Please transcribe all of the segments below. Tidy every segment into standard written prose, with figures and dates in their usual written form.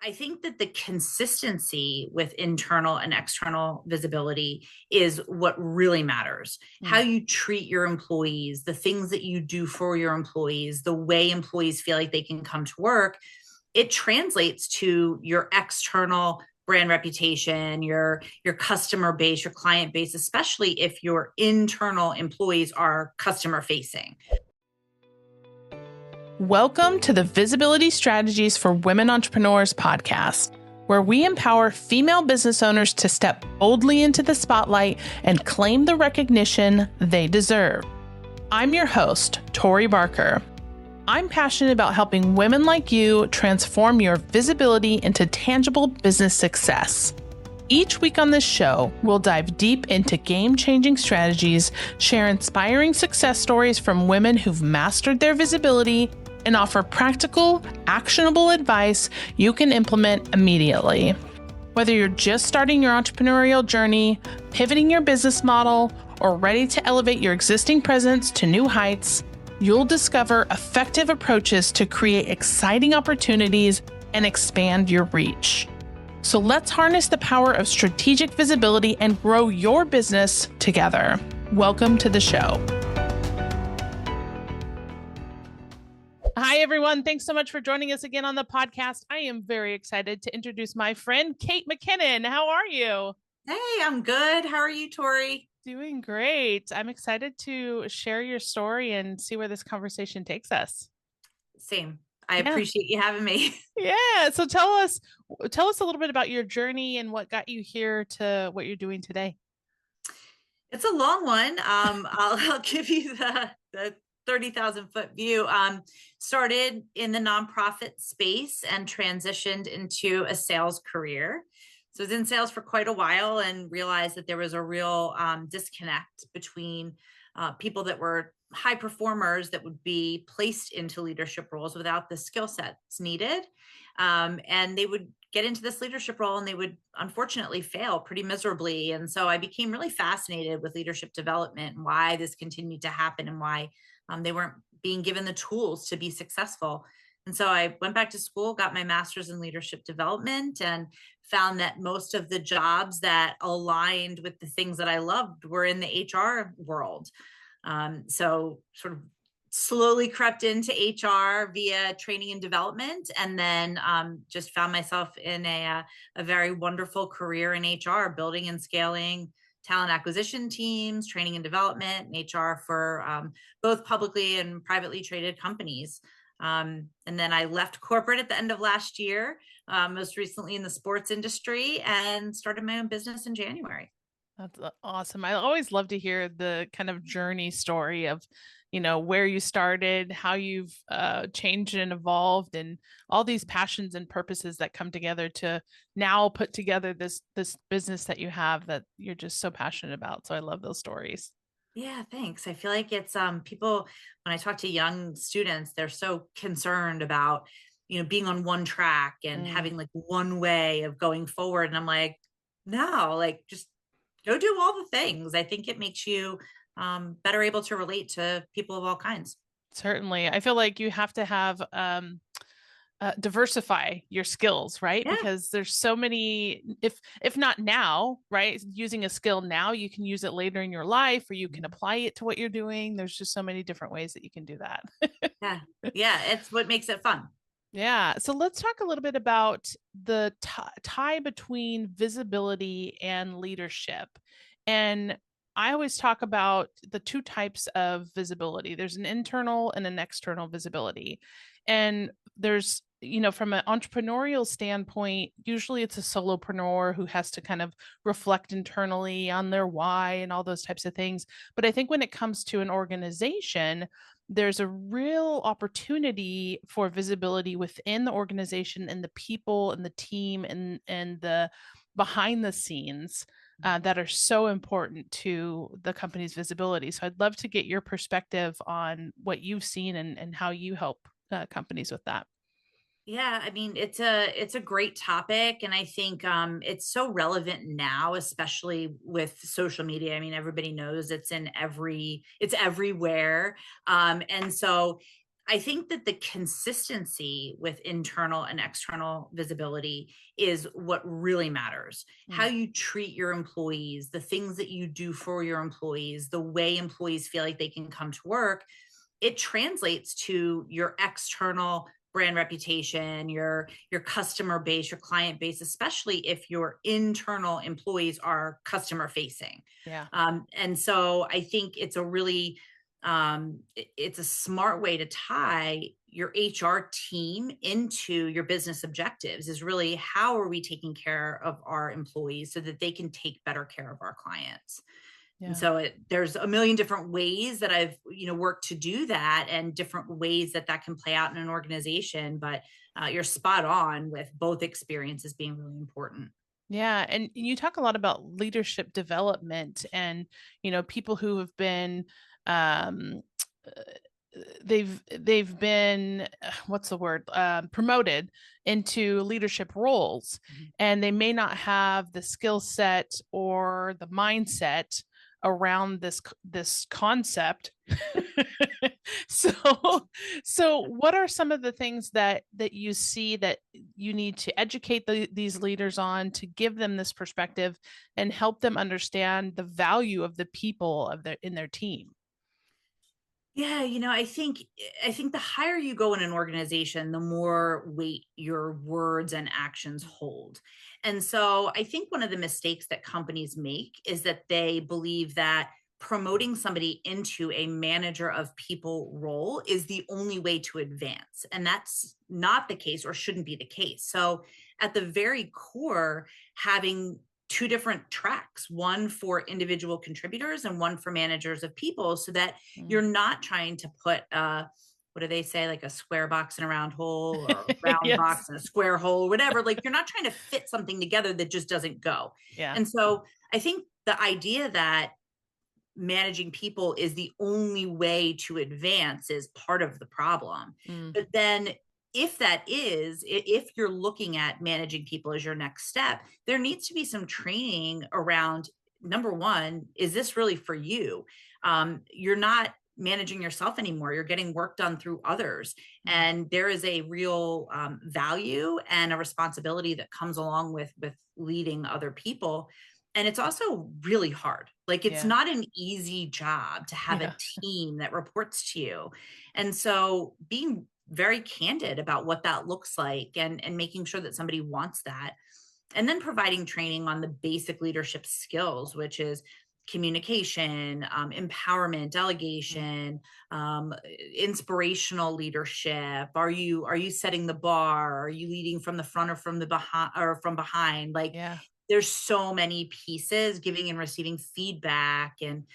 I think that the consistency with internal and external visibility is what really matters. How Mm. you treat your employees, the things that you do for your employees, the way employees feel like they can come to work, it translates to your external brand reputation, your customer base, your client base, especially if your internal employees are customer facing. Welcome to the Visibility Strategies for Women Entrepreneurs podcast, where we empower female business owners to step boldly into the spotlight and claim the recognition they deserve. I'm your host, Tori Barker. I'm passionate about helping women like you transform your visibility into tangible business success. Each week on this show, we'll dive deep into game-changing strategies, share inspiring success stories from women who've mastered their visibility, and offer practical, actionable advice you can implement immediately. Whether you're just starting your entrepreneurial journey, pivoting your business model, or ready to elevate your existing presence to new heights, you'll discover effective approaches to create exciting opportunities and expand your reach. So let's harness the power of strategic visibility and grow your business together. Welcome to the show. Hi, everyone. Thanks so much for joining us again on the podcast. I am very excited to introduce my friend, Kate McKinnon. How are you? Hey, I'm good. How are you, Tori? Doing great. I'm excited to share your story and see where this conversation takes us. Same. I Yeah. appreciate you having me. Yeah. So tell us a little bit about your journey and what got you here to what you're doing today. It's a long one. I'll give you the 30,000 foot view. Started in the nonprofit space and transitioned into a sales career. So I was in sales for quite a while and realized that there was a real disconnect between people that were high performers that would be placed into leadership roles without the skill sets needed. And they would get into this leadership role and they would unfortunately fail pretty miserably. And so I became really fascinated with leadership development and why this continued to happen and why they weren't being given the tools to be successful. And so I went back to school, got my master's in leadership development, and found that most of the jobs that aligned with the things that I loved were in the HR world. So sort of slowly crept into HR via training and development, and then just found myself in a very wonderful career in HR, building and scaling talent acquisition teams, training and development, and HR for both publicly and privately traded companies. And then I left corporate at the end of last year, most recently in the sports industry, and started my own business in January. That's awesome. I always love to hear the kind of journey story of, where you started, how you've changed and evolved, and all these passions and purposes that come together to now put together this business that you have that you're just so passionate about. So I love those stories. Yeah, thanks. I feel like it's people, when I talk to young students, they're so concerned about, being on one track and Mm. having like one way of going forward. And I'm like, no, like just go do all the things. I think it makes you better able to relate to people of all kinds. Certainly. I feel like you have to have diversify your skills, right? Yeah. Because there's so many, if not now, right? Using a skill now, you can use it later in your life, or you can apply it to what you're doing. There's just so many different ways that you can do that. Yeah. Yeah. It's what makes it fun. Yeah. So let's talk a little bit about the tie between visibility and leadership. And I always talk about the two types of visibility. There's an internal and an external visibility. And there's, from an entrepreneurial standpoint, usually it's a solopreneur who has to kind of reflect internally on their why and all those types of things. But I think when it comes to an organization, there's a real opportunity for visibility within the organization and the people and the team and the behind the scenes that are so important to the company's visibility. So I'd love to get your perspective on what you've seen and how you help companies with that. Yeah, I mean it's a great topic, and I think it's so relevant now, especially with social media. I mean, everybody knows it's everywhere, and so I think that the consistency with internal and external visibility is what really matters. How Mm, you treat your employees, the things that you do for your employees, the way employees feel like they can come to work, it translates to your external brand reputation, your customer base, your client base, especially if your internal employees are customer facing. yeah. And so I think it's a really it's a smart way to tie your HR team into your business objectives, is really how are we taking care of our employees so that they can take better care of our clients. And Yeah. so there's a million different ways that I've, worked to do that, and different ways that that can play out in an organization. But you're spot on with both experiences being really important. Yeah, and you talk a lot about leadership development and, people who have been um uh, they've been what's the word, promoted into leadership roles, Mhm. and they may not have the skill set or the mindset around this concept. so so what are some of the things that you see that you need to educate these leaders on to give them this perspective and help them understand the value of the people of their in their team? Yeah, I think the higher you go in an organization, the more weight your words and actions hold. And so I think one of the mistakes that companies make is that they believe that promoting somebody into a manager of people role is the only way to advance. And that's not the case, or shouldn't be the case. So at the very core, having two different tracks, one for individual contributors and one for managers of people, so that you're Mm. not trying to put what do they say, like a square box in a round hole, or a round Yes. box in a square hole, or whatever. Like, you're not trying to fit something together that just doesn't go. Yeah. And so I think the idea that managing people is the only way to advance is part of the problem. Mm. But then, if that is, if you're looking at managing people as your next step, there needs to be some training around, number one, is this really for you? You're not managing yourself anymore. You're getting work done through others. Mm. And there is a real value and a responsibility that comes along with leading other people. And it's also really hard. Like, it's Yeah. not an easy job to have a Yeah. team that reports to you. And so being very candid about what that looks like, and making sure that somebody wants that, and then providing training on the basic leadership skills, which is communication, empowerment, Mm. delegation, inspirational leadership. Are you setting the bar? Are you leading from the front or from the behind, or from behind? Like, Yeah. there's so many pieces, giving and receiving feedback, and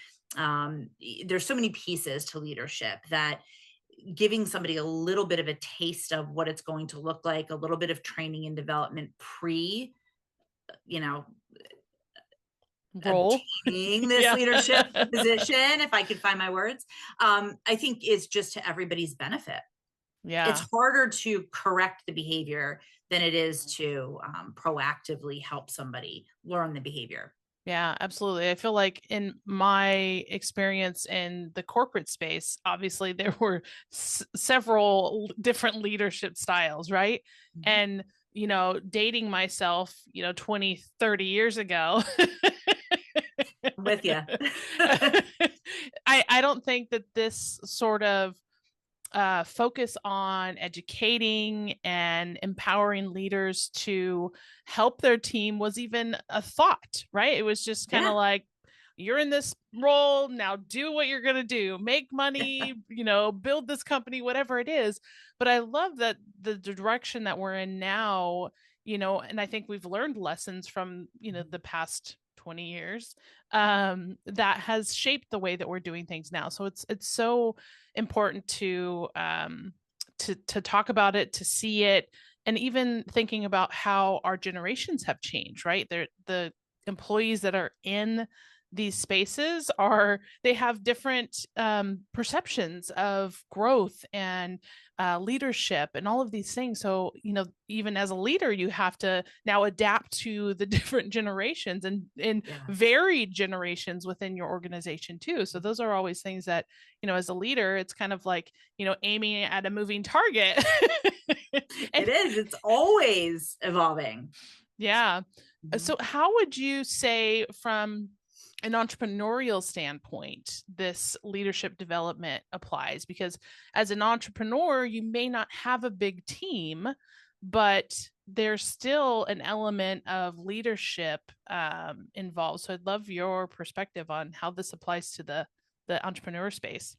there's so many pieces to leadership, that giving somebody a little bit of a taste of what it's going to look like, a little bit of training and development pre, you know Role. obtaining this Yeah. leadership position, if I could find my words, I think is just to everybody's benefit. It's Yeah. harder to correct the behavior than it is to proactively help somebody learn the behavior. Yeah, absolutely. I feel like in my experience in the corporate space, obviously there were several different leadership styles, right? Mhm. And, dating myself, 20, 30 years ago, I'm with you. I don't think that this sort of focus on educating and empowering leaders to help their team was even a thought, right? It was just kind Yeah. of like, you're in this role, now do what you're going to do, make money, build this company, whatever it is. But I love that the direction that we're in now, and I think we've learned lessons from, the past 20 years, that has shaped the way that we're doing things now. So it's so important to talk about it, to see it, and even thinking about how our generations have changed, right? The employees that are in these spaces are, they have different perceptions of growth and leadership and all of these things. So, even as a leader, you have to now adapt to the different generations and in Yeah. varied generations within your organization too. So those are always things that, as a leader, it's kind of like, aiming at a moving target. It And is. It's always evolving. yeah. Mhm. So how would you say, from an entrepreneurial standpoint, this leadership development applies? Because as an entrepreneur, you may not have a big team, but there's still an element of leadership involved. So I'd love your perspective on how this applies to the entrepreneur space.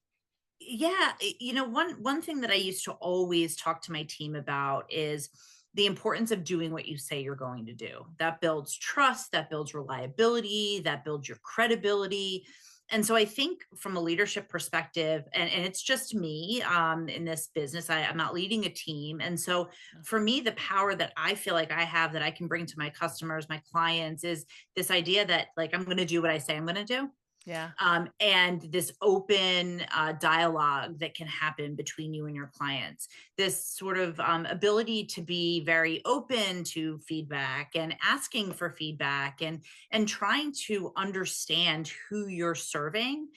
Yeah, one thing that I used to always talk to my team about is the importance of doing what you say you're going to do. That builds trust, that builds reliability, that builds your credibility. And so I think from a leadership perspective, and it's just me in this business, I'm not leading a team. And so for me, the power that I feel like I have that I can bring to my customers, my clients, is this idea that, like, I'm going to do what I say I'm going to do, Yeah. and this open dialogue that can happen between you and your clients, this sort of ability to be very open to feedback and asking for feedback, and trying to understand who you're serving,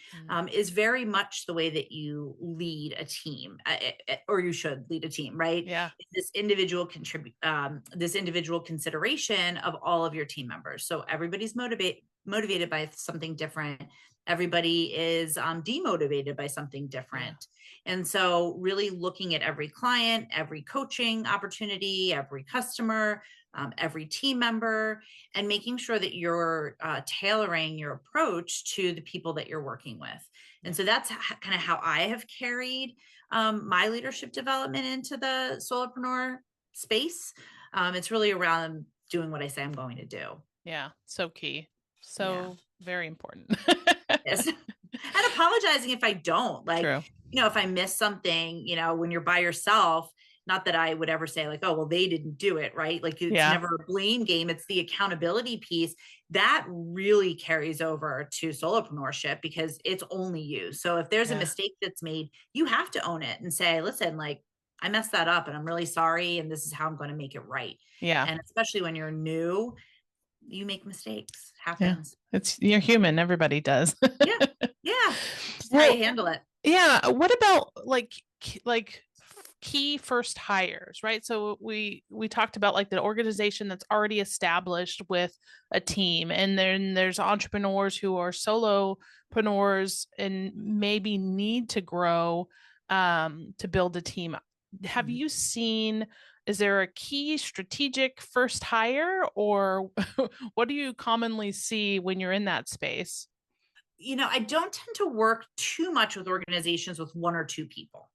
is very much the way that you lead a team, or you should lead a team, right? Yeah. This individual contribute, this individual consideration of all of your team members, so everybody's motivated by something different. Everybody is demotivated by something Yeah. different. And so, really looking at every client, every coaching opportunity, every customer, every team member, and making sure that you're tailoring your approach to the people that you're working with. And Yeah. so, that's kind of how I have carried my leadership development into the solopreneur space. It's really around doing what I say I'm going to do. Yeah. So key. Yeah. So very important. Yes. And apologizing if I don't, like, True. if I miss something, when you're by yourself, not that I would ever say, like, oh, well, they didn't do it, right? Like, it's Yeah. never a blame game. It's the accountability piece that really carries over to solopreneurship, because it's only you. So if there's a Yeah. mistake that's made, you have to own it and say, listen, like, I messed that up and I'm really sorry. And this is how I'm going to make it right. Yeah. And especially when you're new, you make mistakes. It Yeah. happens. You're human. Everybody does. Yeah. Yeah. Just how you Well, handle it. yeah. What about like key first hires, right? So we talked about like the organization that's already established with a team, and then there's entrepreneurs who are solopreneurs and maybe need to grow to build a team. Have Mhm. you seen, is there a key strategic first hire, or what do you commonly see when you're in that space? I don't tend to work too much with organizations with one or two people.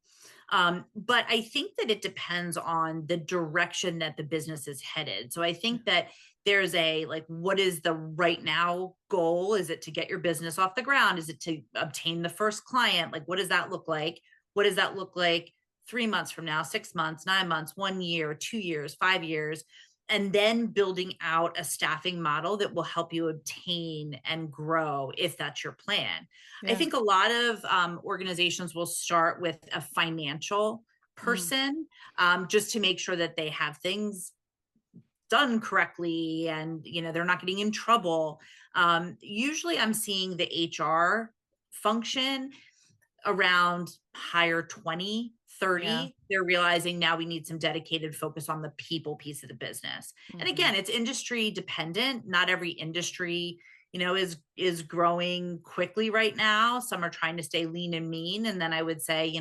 But I think that it depends on the direction that the business is headed. So I think that there's like, what is the right now goal? Is it to get your business off the ground? Is it to obtain the first client? Like, what does that look like? What does that look like 3 months from now, 6 months, 9 months, 1 year, 2 years, 5 years? And then building out a staffing model that will help you obtain and grow, if that's your plan. I Yeah. think a lot of organizations will start with a financial Mm, person, just to make sure that they have things done correctly, and they're not getting in trouble. Usually I'm seeing the HR function around higher 20, yeah. 30. They're realizing now we need some dedicated focus on the people piece of the business. And Hmm. again, it's industry dependent. Not every industry, is growing quickly right now. Some are trying to stay lean and mean. And then I would say,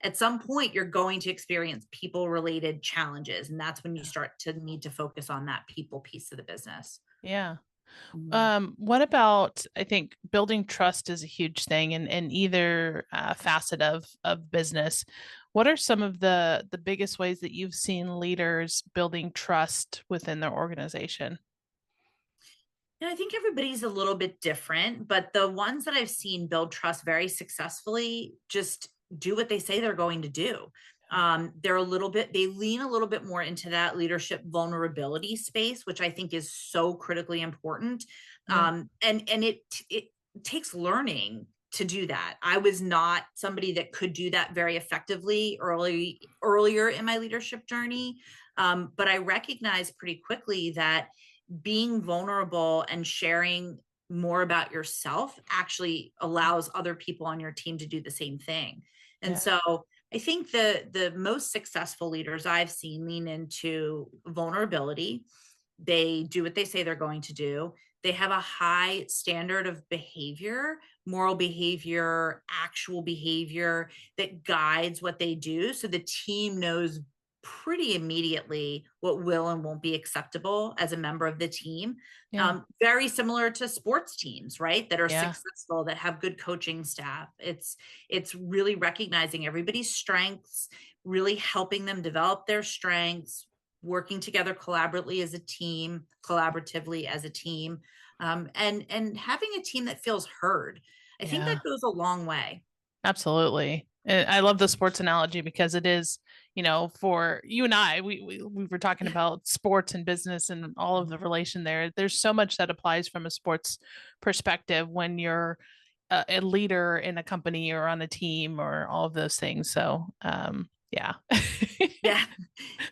at some point you're going to experience people related challenges. And that's when you start to need to focus on that people piece of the business. Yeah. Mhm. What about, I think building trust is a huge thing in either facet of business. What are some of the biggest ways that you've seen leaders building trust within their organization? And I think everybody's a little bit different, but the ones that I've seen build trust very successfully just do what they say they're going to do. They lean a little bit more into that leadership vulnerability space, which I think is so critically important. Yeah. And it takes learning to do that. I was not somebody that could do that very effectively earlier in my leadership journey. But I recognized pretty quickly that being vulnerable and sharing more about yourself actually allows other people on your team to do the same thing. And Yeah. so I think the most successful leaders I've seen lean into vulnerability. They do what they say they're going to do. They have a high standard of behavior, moral behavior, actual behavior that guides what they do. So the team knows pretty immediately what will and won't be acceptable as a member of the team. Yeah. Very similar to sports teams, right? That are Yeah. successful, that have good coaching staff. It's really recognizing everybody's strengths, really helping them develop their strengths, working together collaboratively as a team, and having a team that feels heard. I think Yeah. that goes a long way. Absolutely. And I love the sports analogy because it is, for you and I, we were talking about sports and business and all of the relation there. There's so much that applies from a sports perspective when you're a leader in a company or on a team or all of those things. So, yeah. Yeah.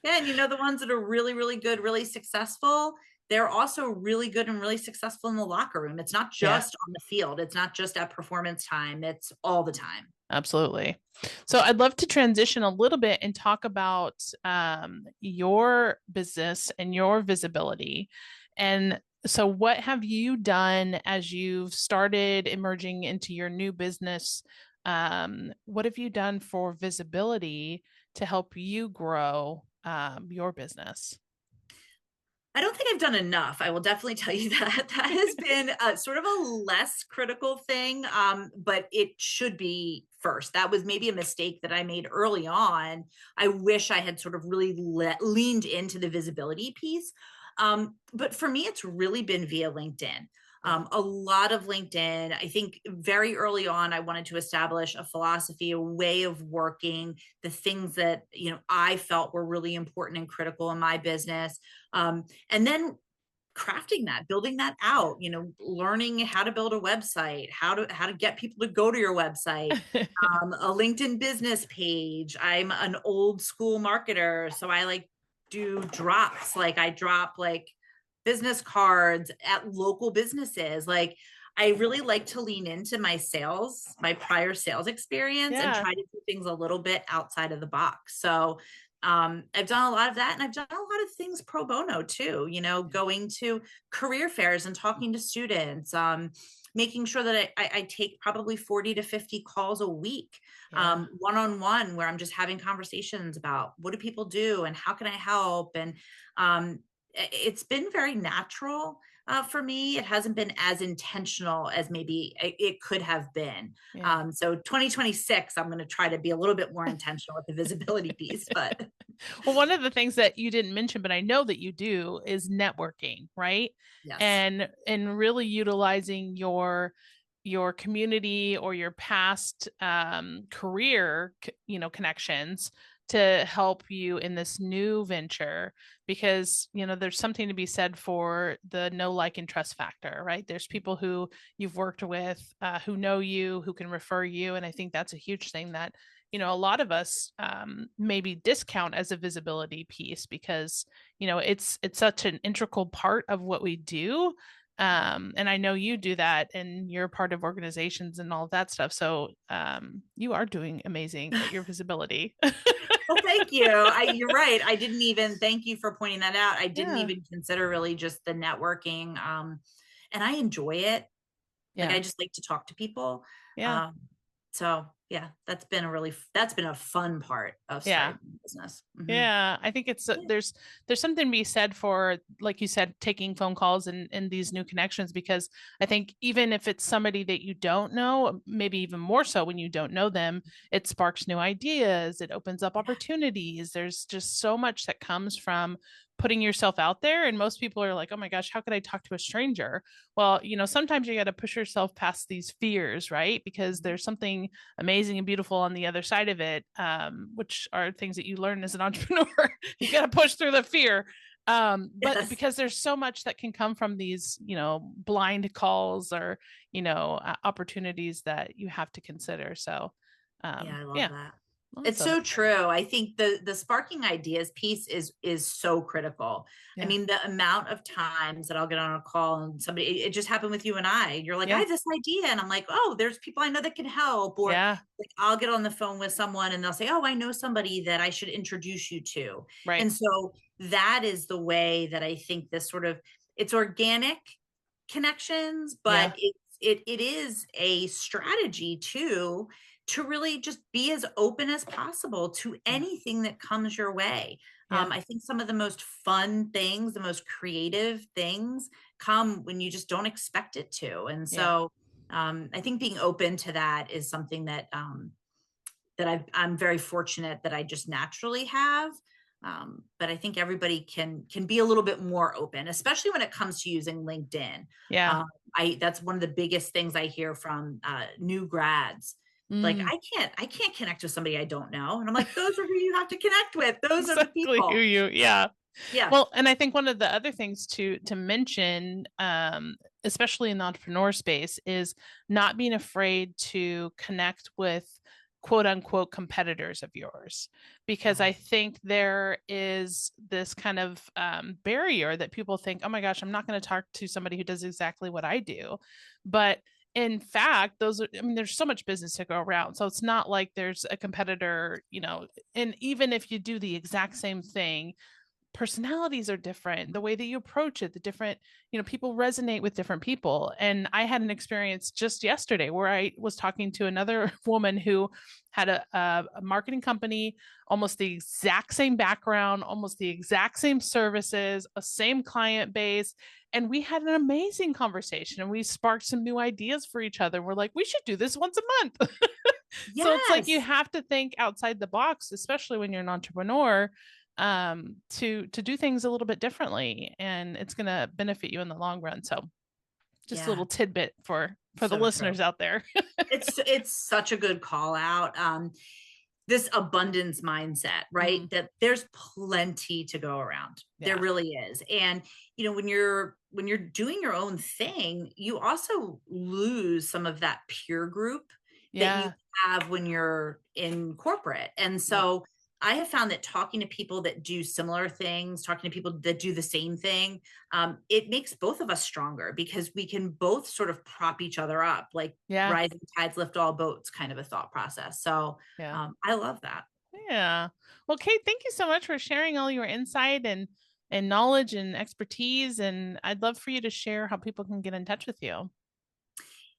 Yeah. And the ones that are really, really good, really successful, they're also really good and really successful in the locker room. It's not Yeah. just on the field. It's not just at performance time. It's all the time. Absolutely. So I'd love to transition a little bit and talk about your business and your visibility. And so, what have you done as you've started emerging into your new business? What have you done for visibility to help you grow your business? I don't think I've done enough. I will definitely tell you that. That has been sort of a less critical thing, but it should be first. That was maybe a mistake that I made early on. I wish I had sort of really leaned into the visibility piece. But for me, it's really been via LinkedIn. Yeah. A lot of LinkedIn. I think very early on, I wanted to establish a philosophy, a way of working, the things that I felt were really important and critical in my business. And then crafting that, building that out, learning how to build a website, how to get people to go to your website, a LinkedIn business page. I'm an old school marketer, so I like do drops. Like I drop like business cards at local businesses. Like I really like to lean into my prior sales experience, and Yeah. try to do things a little bit outside of the box. So I've done a lot of that, and I've done a lot of things pro bono too, going to career fairs and talking to students, making sure that I take probably 40 to 50 calls a week, Yeah. one-on-one, where I'm just having conversations about what do people do and how can I help. And um, it's been very natural for me. It hasn't been as intentional as maybe it could have been. Yeah. So 2026, I'm going to try to be a little bit more intentional with the visibility piece, but Well, one of the things that you didn't mention, but I know that you do, is networking, right? yes. And really utilizing your community or your past career, connections to help you in this new venture because there's something to be said for the know like and trust factor, right? There's people who you've worked with who know you, who can refer you, and I think that's a huge thing that a lot of us maybe discount as a visibility piece because it's such an integral part of what we do. And I know you do that and you're part of organizations and all of that stuff, so you are doing amazing at your visibility. Well, thank you. You're right. I didn't even thank you for pointing that out. I didn't Yeah. even consider really just the networking. And I enjoy it. Like Yeah. I just like to talk to people. Yeah. Um, so yeah, that's been a fun part of Yeah. starting a business. Mhm. Yeah, I think it's Yeah. there's something to be said for, like you said, taking phone calls and these new connections because I think even if it's somebody that you don't know, maybe even more so when you don't know them, it sparks new ideas, it opens up opportunities. There's just so much that comes from putting yourself out there. And most people are like, oh my gosh, how could I talk to a stranger? Well, sometimes you got to push yourself past these fears, right? Because there's something amazing and beautiful on the other side of it, which are things that you learn as an entrepreneur. You got to push through the fear. But Yes. because there's so much that can come from these, blind calls or, opportunities that you have to consider. So, Yeah, I love yeah, that. It's awesome. so true. I think the sparking ideas piece is so critical. I Yeah. mean, the amount of times that I'll get on a call and somebody, it just happened with you and I. You're like, I Yeah. have this idea, and I'm like, oh, there's people I know that can help. Or Yeah. like, I'll get on the phone with someone and they'll say, oh, I know somebody that I should introduce you to. Right. And so that is the way that I think this sort of, it's organic connections, but Yeah. it is a strategy too, to really just be as open as possible to Yeah. anything that comes your way. Yeah. I think some of the most fun things, the most creative things come when you just don't expect it to. And Yeah. so I think being open to that is something that I'm very fortunate that I just naturally have. But I think everybody can be a little bit more open, especially when it comes to using LinkedIn. Yeah. Um, that's one of the biggest things I hear from new grads. Like, Mm. I can't connect with somebody I don't know, and I'm like, those are who you have to connect with. Those are the Exactly who people. you, yeah. Yeah, Well, and I think one of the other things to mention, especially in the entrepreneur space, is not being afraid to connect with quote unquote competitors of yours, because yeah, I think there is this kind of barrier that people think, oh my gosh, I'm not going to talk to somebody who does exactly what I do, but in fact, those are, I mean, there's so much business to go around. So it's not like there's a competitor, and even if you do the exact same thing, personalities are different, the way that you approach it, the different, people resonate with different people. And I had an experience just yesterday where I was talking to another woman who had a marketing company, almost the exact same background, almost the exact same services, a same client base. And we had an amazing conversation and we sparked some new ideas for each other. We're like, we should do this once a month. So it's like you yes. have to think outside the box, especially when you're an entrepreneur, to do things a little bit differently, and it's going to benefit you in the long run. So just a Yeah, little tidbit for the so true. listeners out there. It's such a good call out. This abundance mindset, right? Mm, That there's plenty to go around. There yeah. really is. And when you're doing your own thing, you also lose some of that peer group that you Yeah. have when you're in corporate. And Yep. so I have found that talking to people that do similar things, talking to people that do the same thing, it makes both of us stronger because we can both sort of prop each other up, like Yeah. rising tides lift all boats kind of a thought process. So Yeah. I love that. Yeah. Well, Kate, thank you so much for sharing all your insight and knowledge and expertise. And I'd love for you to share how people can get in touch with you.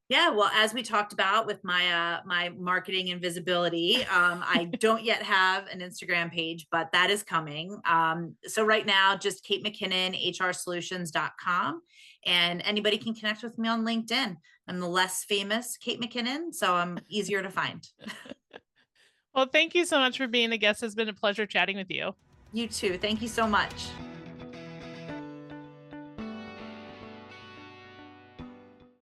Yeah, well, as we talked about with my marketing and visibility, I don't yet have an Instagram page, but that is coming. So right now, just Kate McKinnon, hrsolutions.com, and anybody can connect with me on LinkedIn. I'm the less famous Kate McKinnon, so I'm easier to find. Well, thank you so much for being a guest. It's been a pleasure chatting with you. You too. Thank you so much.